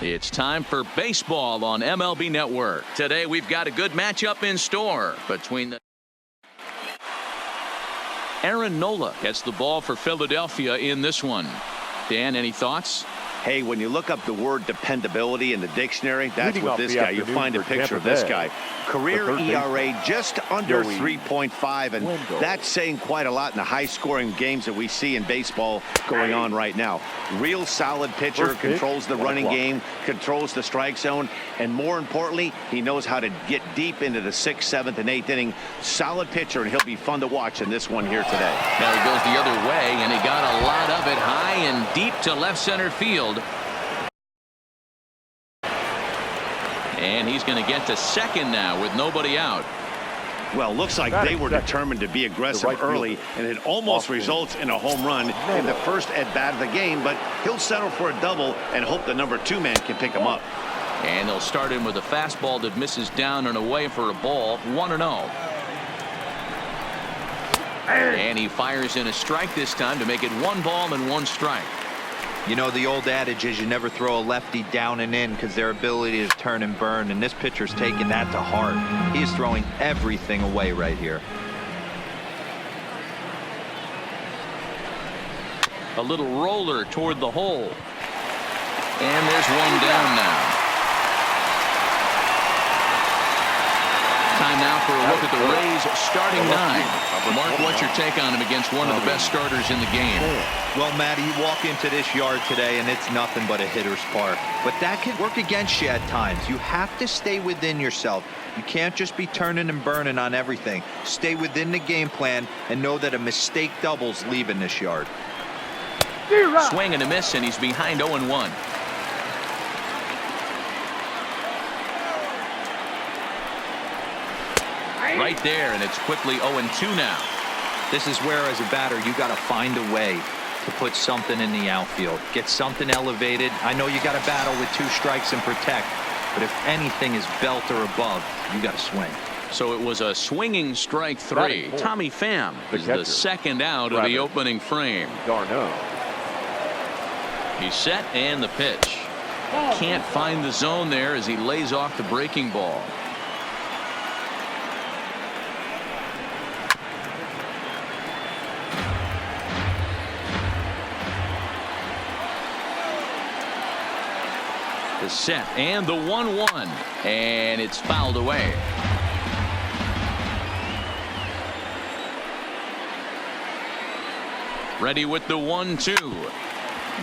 It's time for baseball on MLB Network. Today we've got a good matchup in store between the Aaron Nola gets the ball for Philadelphia in this one. Dan, any thoughts? Hey, when you look up the word dependability in the dictionary, that's what this guy, you'll find a picture of this guy. Career ERA just under 3.5, and that's saying quite a lot in the high-scoring games that we see in baseball going on right now. Real solid pitcher, controls the running game, controls the strike zone, and more importantly, he knows how to get deep into the 6th, 7th, and 8th inning. Solid pitcher, and he'll be fun to watch in this one here today. Now he goes the other way, and he got a lot of it high and deep to left center field. And he's going to get to second now with nobody out. Well, looks like they were determined to be aggressive early, and it almost results in a home run in the first at-bat of the game, but he'll settle for a double and hope the number 2 man can pick him up. And they'll start him with a fastball that misses down and away for a ball, 1-0. And he fires in a strike this time to make it 1 ball and 1 strike. You know, the old adage is you never throw a lefty down and in because their ability to turn and burn, and this pitcher's taking that to heart. He is throwing everything away right here. A little roller toward the hole. And there's one down now. Time now for a look at the Rays starting 9. Mark, what's your take on him against one of the best starters in the game? Well, Matty, you walk into this yard today and it's nothing but a hitter's park. But that can work against you at times. You have to stay within yourself. You can't just be turning and burning on everything. Stay within the game plan and know that a mistake doubles leaving this yard. Swing and a miss, and he's behind 0-1. Right there, and it's quickly 0-2 now. This is where, as a batter, you got to find a way to put something in the outfield. Get something elevated. I know you got to battle with 2 strikes and protect, but if anything is belt or above, you got to swing. So it was a swinging strike 3. Tommy Pham is the second out of the opening frame. He's set, and the pitch. Can't find the zone there as he lays off the breaking ball. The set and the 1-1, and it's fouled away. Ready with the 1-2,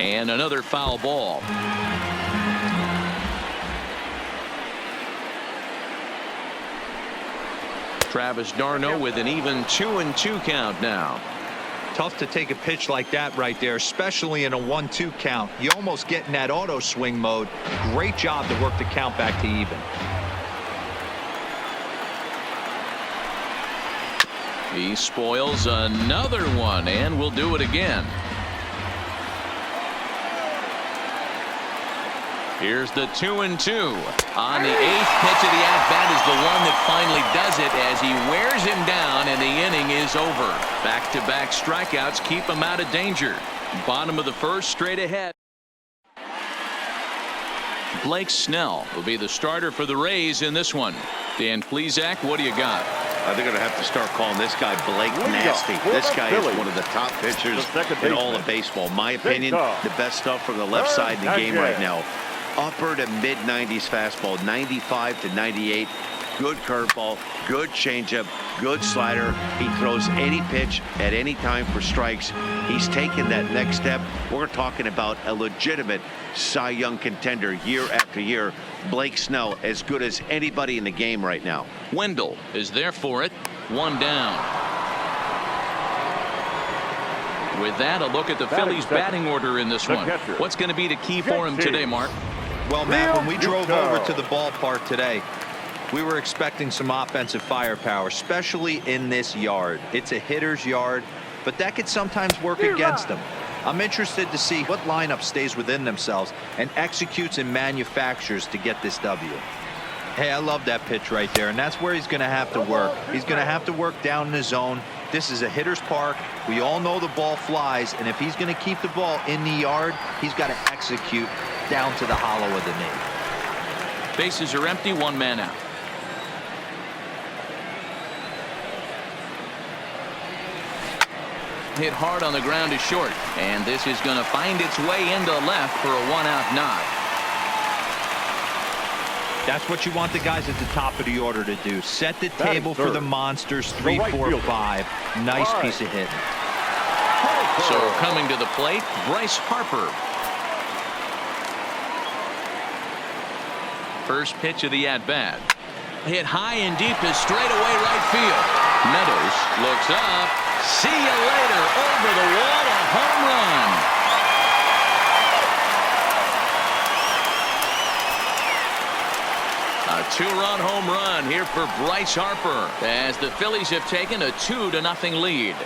and another foul ball. Travis d'Arnaud with an even 2-2 count now. Tough to take a pitch like that right there, especially in a 1-2 count. You almost get in that auto swing mode. Great job to work the count back to even. He spoils another one, and will do it again. Here's the 2-2. On the 8th pitch of the at-bat is the one that finally does it as he wears him down, and the inning is over. Back-to-back strikeouts keep him out of danger. Bottom of the first, straight ahead. Blake Snell will be the starter for the Rays in this one. Dan Plesac, what do you got? They're going to have to start calling this guy Blake Nasty. This guy is one of the top pitchers in all of baseball. In my opinion, the best stuff from the left side of the game right now. Upper to mid-90s fastball, 95 to 98. Good curveball, good changeup, good slider. He throws any pitch at any time for strikes. He's taken that next step. We're talking about a legitimate Cy Young contender year after year. Blake Snell, as good as anybody in the game right now. Wendell is there for it. 1 down. With that, a look at the Phillies batting order in this one. What's going to be the key for him today, Mark? Well, Matt, when we drove over to the ballpark today, we were expecting some offensive firepower, especially in this yard. It's a hitter's yard, but that could sometimes work against them. I'm interested to see what lineup stays within themselves and executes and manufactures to get this W. Hey, I love that pitch right there, and that's where he's going to have to work. He's going to have to work down in the zone. This is a hitter's park. We all know the ball flies, and if he's going to keep the ball in the yard, he's got to execute down to the hollow of the knee. Bases are empty, one man out. Hit hard on the ground to short, and this is going to find its way into left for a one-out nod. That's what you want the guys at the top of the order to do. Set the table for the monsters. 3, 4, 5. Nice piece of hitting. So coming to the plate, Bryce Harper. First pitch of the at-bat. Hit high and deep to straightaway right field. Meadows looks up. See you later. Over the wall, a home run. A two-run home run here for Bryce Harper as the Phillies have taken a 2-0 lead.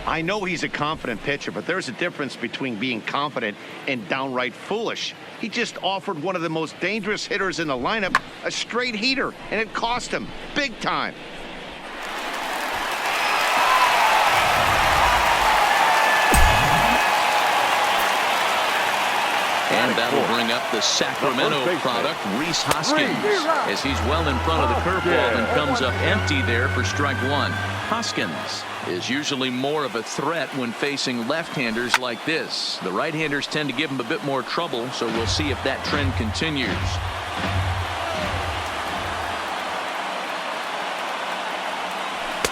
I know he's a confident pitcher, but there's a difference between being confident and downright foolish. He just offered one of the most dangerous hitters in the lineup a straight heater, and it cost him big time. And that'll bring up the Sacramento product, Rhys Hoskins, as he's well in front of the curveball and comes up empty there for strike one. Hoskins is usually more of a threat when facing left-handers like this. The right-handers tend to give him a bit more trouble, so we'll see if that trend continues.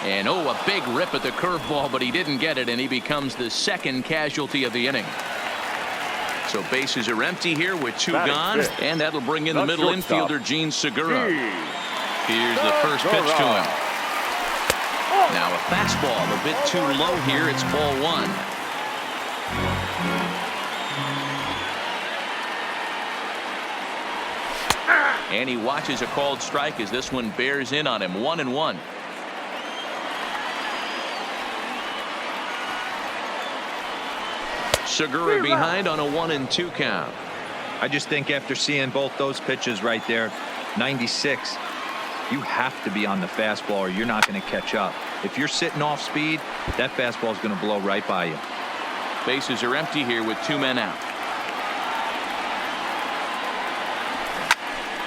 And oh, a big rip at the curveball, but he didn't get it, and he becomes the second casualty of the inning. So bases are empty here with two gone, and that'll bring in the middle infielder, Gene Segura. Here's the first pitch to him. Now a fastball a bit too low here. It's ball one. And he watches a called strike as this one bears in on him. 1-1. Segura behind on a 1-2 count. I just think after seeing both those pitches right there, 96, you have to be on the fastball or you're not going to catch up. If you're sitting off speed, that fastball is going to blow right by you. Bases are empty here with two men out.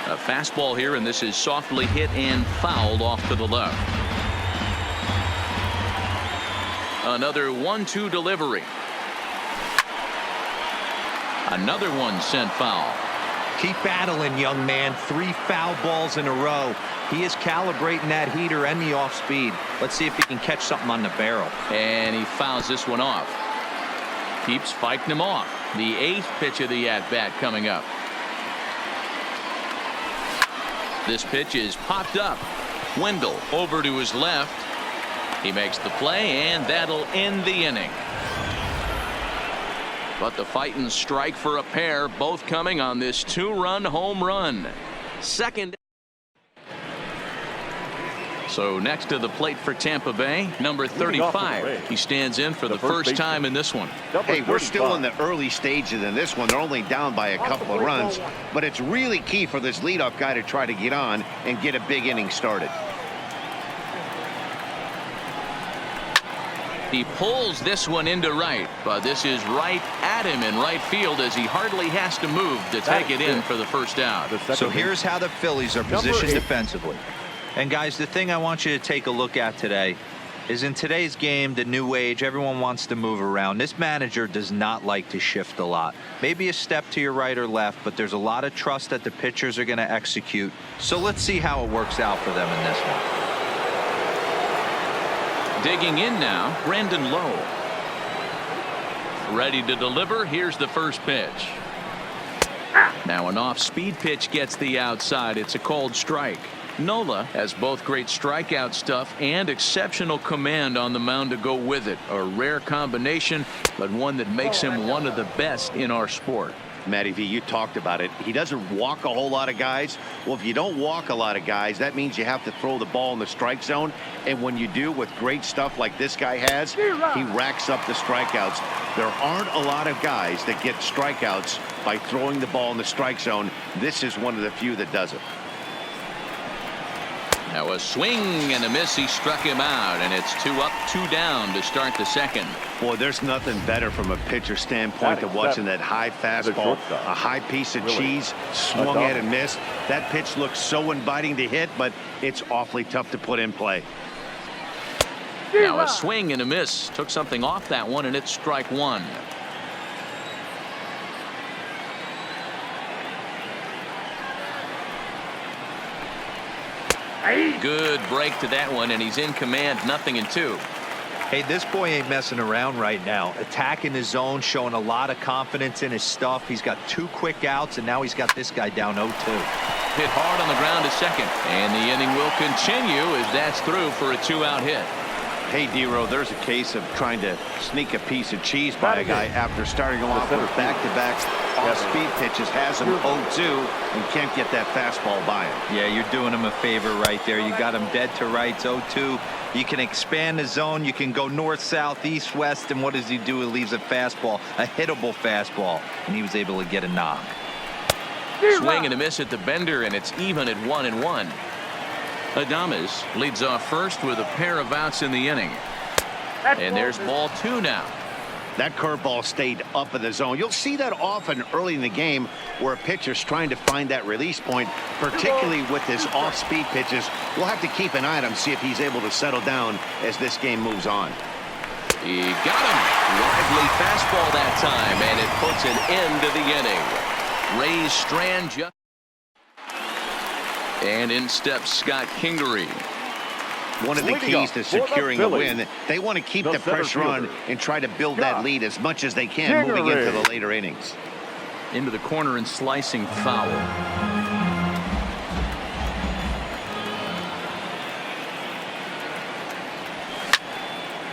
A fastball here, and this is softly hit and fouled off to the left. Another 1-2 delivery. Another one sent foul. Keep battling, young man. 3 foul balls in a row. He is calibrating that heater and the off speed. Let's see if he can catch something on the barrel. And he fouls this one off. Keeps fighting him off. The 8th pitch of the at-bat coming up. This pitch is popped up. Wendell over to his left. He makes the play, and that'll end the inning. But the fighting strike for a pair, both coming on this 2-run home run. Second. So next to the plate for Tampa Bay, number 35. He stands in for the first time in this one. Hey, we're still in the early stages in this one. They're only down by a couple of runs, but it's really key for this leadoff guy to try to get on and get a big inning started. He pulls this one into right, but this is right at him in right field as he hardly has to move to take it in for the first out. So here's how the Phillies are positioned defensively. And guys, the thing I want you to take a look at today is in today's game, the new age, everyone wants to move around. This manager does not like to shift a lot. Maybe a step to your right or left, but there's a lot of trust that the pitchers are going to execute. So let's see how it works out for them in this one. Digging in now, Brandon Lowe. Ready to deliver. Here's the first pitch. Now an off-speed pitch gets the outside. It's a called strike. Nola has both great strikeout stuff and exceptional command on the mound to go with it. A rare combination, but one that makes him one of the best in our sport. Matty V, you talked about it. He doesn't walk a whole lot of guys. Well, if you don't walk a lot of guys, that means you have to throw the ball in the strike zone. And when you do, with great stuff like this guy has, he racks up the strikeouts. There aren't a lot of guys that get strikeouts by throwing the ball in the strike zone. This is one of the few that does it. Now a swing and a miss. He struck him out, and it's 2 up, 2 down to start the second. Boy, there's nothing better from a pitcher standpoint than watching that high fastball, a high piece of cheese, swung at and missed. That pitch looks so inviting to hit, but it's awfully tough to put in play. Now a swing and a miss. Took something off that one, and it's strike 1. Good break to that one, and he's in command, 0-2. Hey, this boy ain't messing around right now. Attacking the zone, showing a lot of confidence in his stuff. He's got 2 quick outs, and now he's got this guy down 0-2. Hit hard on the ground to second, and the inning will continue as that's through for a 2-out hit. Hey, D-Row, there's a case of trying to sneak a piece of cheese by a guy after starting off with back-to-back off-speed pitches, has him 0-2, and can't get that fastball by him. Yeah, you're doing him a favor right there. You got him dead to rights, 0-2. You can expand the zone. You can go north, south, east, west, and what does he do? He leaves a fastball, a hittable fastball, and he was able to get a knock. Swing and a miss at the bender, and it's even at 1-1. Adames leads off first with a pair of outs in the inning. And there's ball 2 now. That curveball stayed up in the zone. You'll see that often early in the game where a pitcher's trying to find that release point, particularly with his off-speed pitches. We'll have to keep an eye on him, see if he's able to settle down as this game moves on. He got him. Lively fastball that time, and it puts an end to the inning. Rays Strand just. And in steps Scott Kingery. One of the keys to securing a win, they want to keep the pressure on and try to build that lead as much as they can moving into the later innings. Into the corner and slicing foul.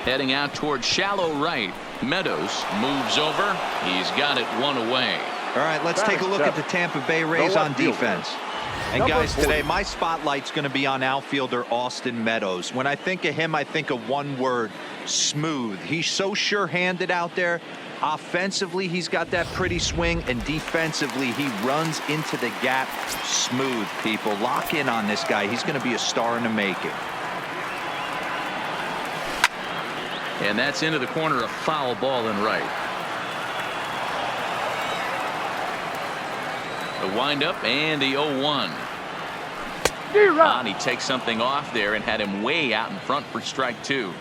Heading out toward shallow right. Meadows moves over. He's got it 1 away. All right, let's take a look at the Tampa Bay Rays on defense. And guys, today my spotlight's going to be on outfielder Austin Meadows. When I think of him, I think of one word: smooth. He's so sure-handed out there. Offensively, he's got that pretty swing, and defensively, he runs into the gap smooth. People, lock in on this guy. He's going to be a star in the making. And that's into the corner, a foul ball in right. The windup and the 0-1. And he takes something off there and had him way out in front for strike 2.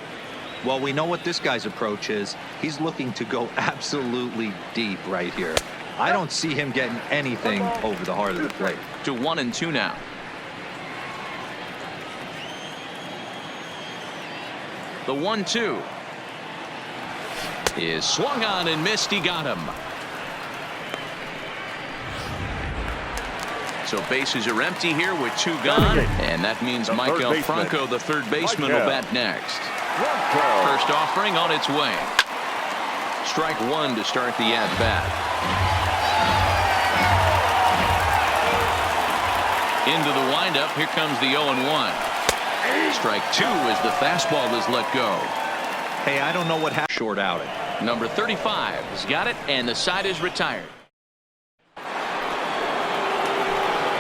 Well, we know what this guy's approach is. He's looking to go absolutely deep right here. I don't see him getting anything over the heart of the plate. To 1-2 now. The 1-2 is swung on and missed. He got him. So bases are empty here with 2 gone, and that means Michael Franco, the third baseman, will bat next. First offering on its way. Strike 1 to start the at-bat. Into the windup. Here comes the 0-1. Strike 2 as the fastball is let go. Hey, I don't know what happened. Short outing. Number 35 has got it, and the side is retired.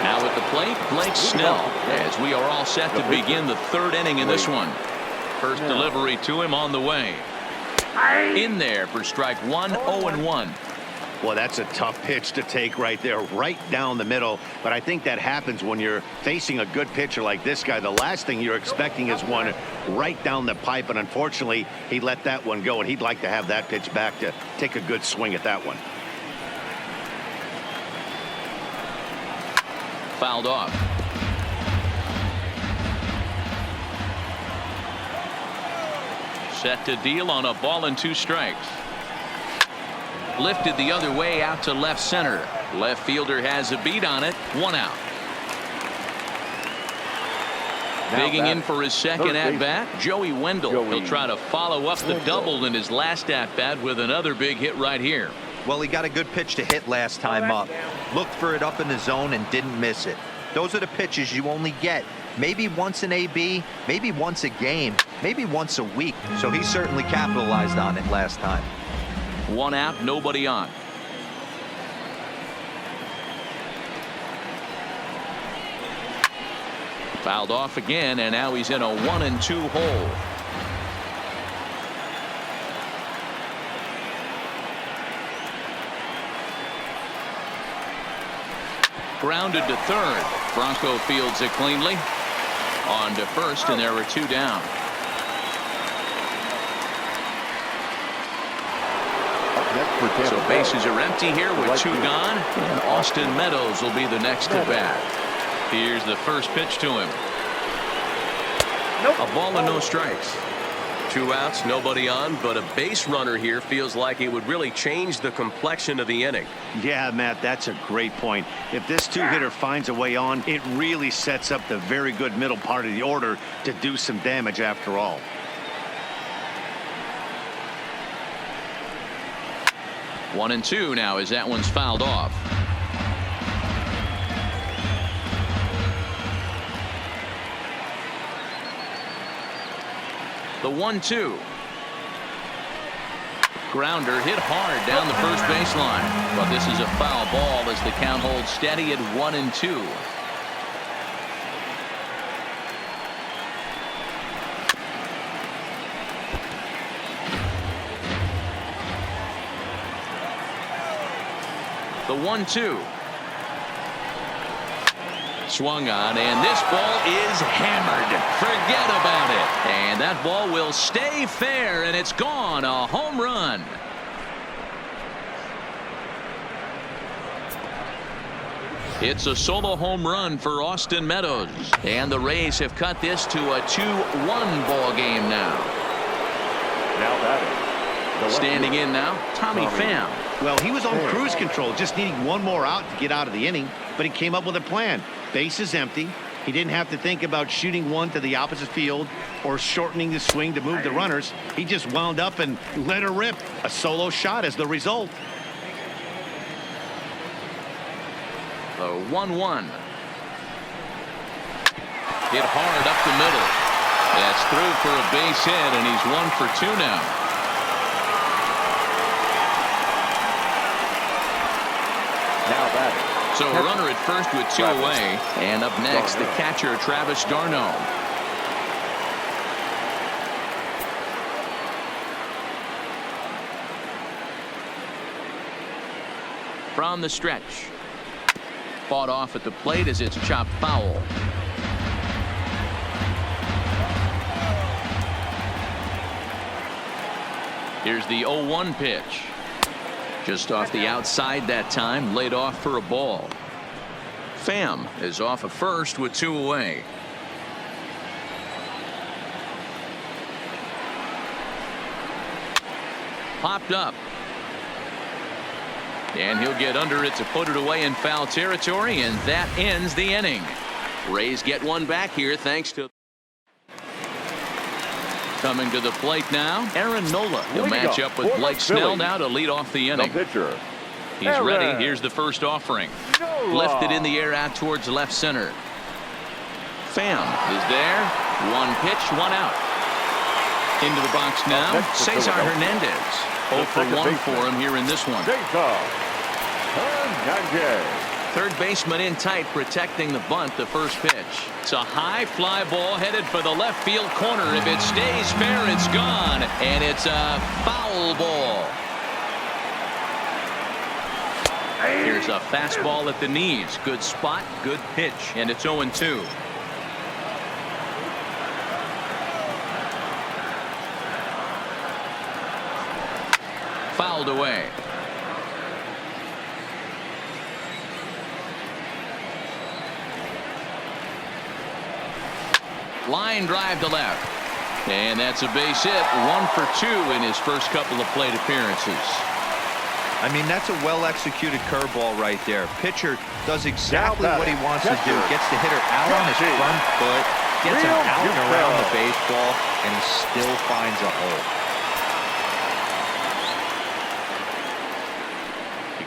Now at the plate, Blake Snell, as we are all set to begin the 3rd inning in this one. First delivery to him on the way. In there for strike 1, 0-1. Well, that's a tough pitch to take right there, right down the middle. But I think that happens when you're facing a good pitcher like this guy. The last thing you're expecting is one right down the pipe, and unfortunately, he let that one go, and he'd like to have that pitch back to take a good swing at that one. Fouled off. Set to deal on a ball and 2 strikes. Lifted the other way out to left center. Left fielder has a beat on it. 1 out. Digging in for his second at-bat, Joey Wendell. He'll try to follow up the double in his last at-bat with another big hit right here. Well, he got a good pitch to hit last time up. Looked for it up in the zone and didn't miss it. Those are the pitches you only get maybe once in AB, maybe once a game, maybe once a week. So he certainly capitalized on it last time. One out, nobody on. Fouled off again, and now he's in a 1-2 hole. Grounded to third. Bronco fields it cleanly. On to first, and there were 2 down. So bases are empty here with 2 gone, and Austin Meadows will be the next at bat. Here's the first pitch to him. A ball and no strikes. 2 outs, nobody on, but a base runner here feels like it would really change the complexion of the inning. Yeah, Matt, that's a great point. If this 2-hitter finds a way on, it really sets up the very good middle part of the order to do some damage after all. One and 2 now as that one's fouled off. The 1-2. Grounder hit hard down the first baseline, but this is a foul ball as the count holds steady at 1-2. The 1-2. Swung on, and this ball is hammered. Forget about it. And that ball will stay fair, and it's gone. A home run. It's a solo home run for Austin Meadows. And the Rays have cut this to a 2-1 ball game now. Now batting. Standing in now, Tommy Pham. Well, he was on cruise control, just needing one more out to get out of the inning, but he came up with a plan. Base is empty. He didn't have to think about shooting one to the opposite field or shortening the swing to move the runners. He just wound up and let her rip. A solo shot as the result. The 1-1. Hit hard up the middle. That's through for a base hit, and he's 1 for 2 now. So a runner at first with 2 away, and up next the catcher Travis d'Arnaud. From the stretch, fought off at the plate as it's chopped foul. Here's the 0-1 pitch. Just off the outside that time, laid off for a ball. Pham is off at first with 2 away. Popped up. And he'll get under it to put it away in foul territory, and that ends the inning. Rays get one back here thanks to... Coming to the plate now, Aaron Nola. He'll match up with Blake Snell now to lead off the inning. He's ready. Here's the first offering. Lifted in the air out towards left center. Pham is there. 1 pitch, 1 out. Into the box now, Cesar Hernandez. 0 for 1 for him here in this one. Third baseman in tight, protecting the bunt. The first pitch. It's a high fly ball headed for the left field corner. If it stays fair, it's gone, and it's a foul ball. Here's a fastball at the knees. Good spot, good pitch, and it's 0-2. Fouled away. Line drive to left. And that's a base hit. 1 for 2 in his first couple of plate appearances. I mean, that's a well-executed curveball right there. Pitcher does exactly what he wants to do. Gets the hitter out on his front foot, gets him out and around the baseball, and he still finds a hole.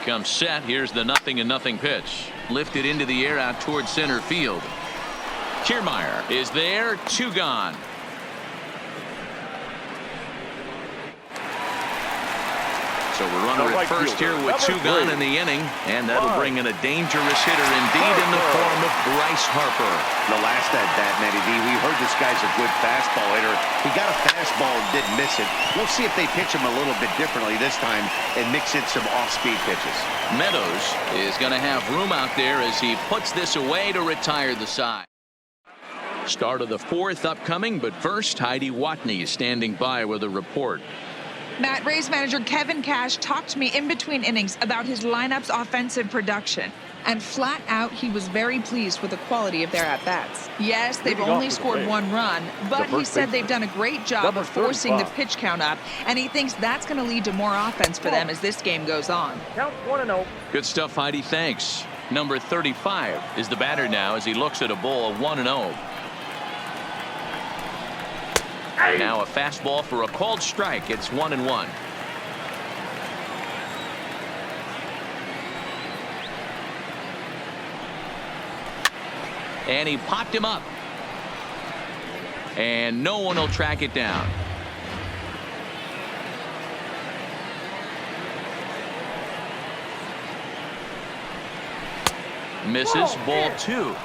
comes set. Here's the 0-0 pitch. Lifted into the air out towards center field. Kiermaier is there. 2 gone. So we're runner at first here with 2 gone in the inning, and that'll bring in a dangerous hitter indeed in the form of Bryce Harper. The last at bat, Matty D, we heard this guy's a good fastball hitter. He got a fastball and didn't miss it. We'll see if they pitch him a little bit differently this time and mix in some off-speed pitches. Meadows is going to have room out there as he puts this away to retire the side. Start of the 4th upcoming, but first Heidi Watney is standing by with a report. Matt, Rays manager Kevin Cash talked to me in between innings about his lineup's offensive production. And flat out, he was very pleased with the quality of their at-bats. Yes, they've only scored 1 run, but he said they've done a great job of forcing the pitch count up, and he thinks that's going to lead to more offense for them as this game goes on. Count 1-0. Good stuff, Heidi. Thanks. Number 35 is the batter now as he looks at a ball of 1-0. Now a fastball for a called strike. It's 1-1. And he popped him up. And no one will track it down. Misses. Ball 2.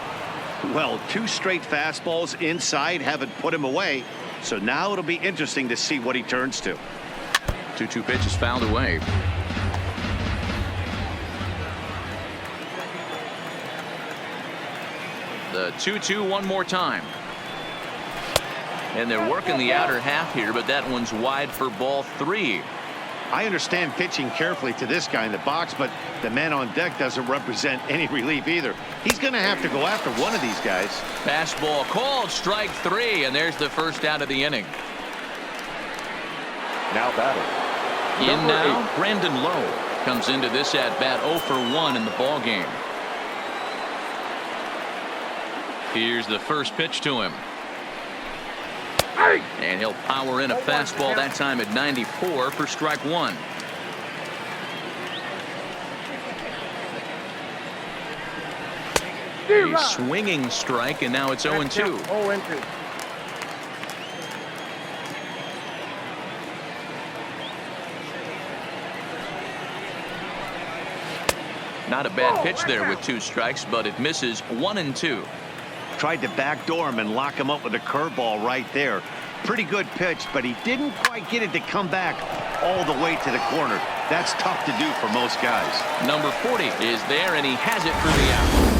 Well, 2 straight fastballs inside haven't put him away. So now it'll be interesting to see what he turns to. 2-2 pitch is fouled away. The 2-2 one more time. And they're working the outer half here, but that one's wide for ball 3. I understand pitching carefully to this guy in the box, but the man on deck doesn't represent any relief either. He's going to have to go after one of these guys. Fastball called, strike 3, and there's the first out of the inning. Now batting. In now, Brandon Lowe comes into this at bat 0 for 1 in the ball game. Here's the first pitch to him. And he'll power in a fastball that time at 94 for strike 1. A swinging strike, and now it's 0-2. 0-2. Not a bad pitch there with 2 strikes, but it misses 1-2. Tried to backdoor him and lock him up with a curveball right there. Pretty good pitch, but he didn't quite get it to come back all the way to the corner. That's tough to do for most guys. Number 40 is there, and he has it for the out.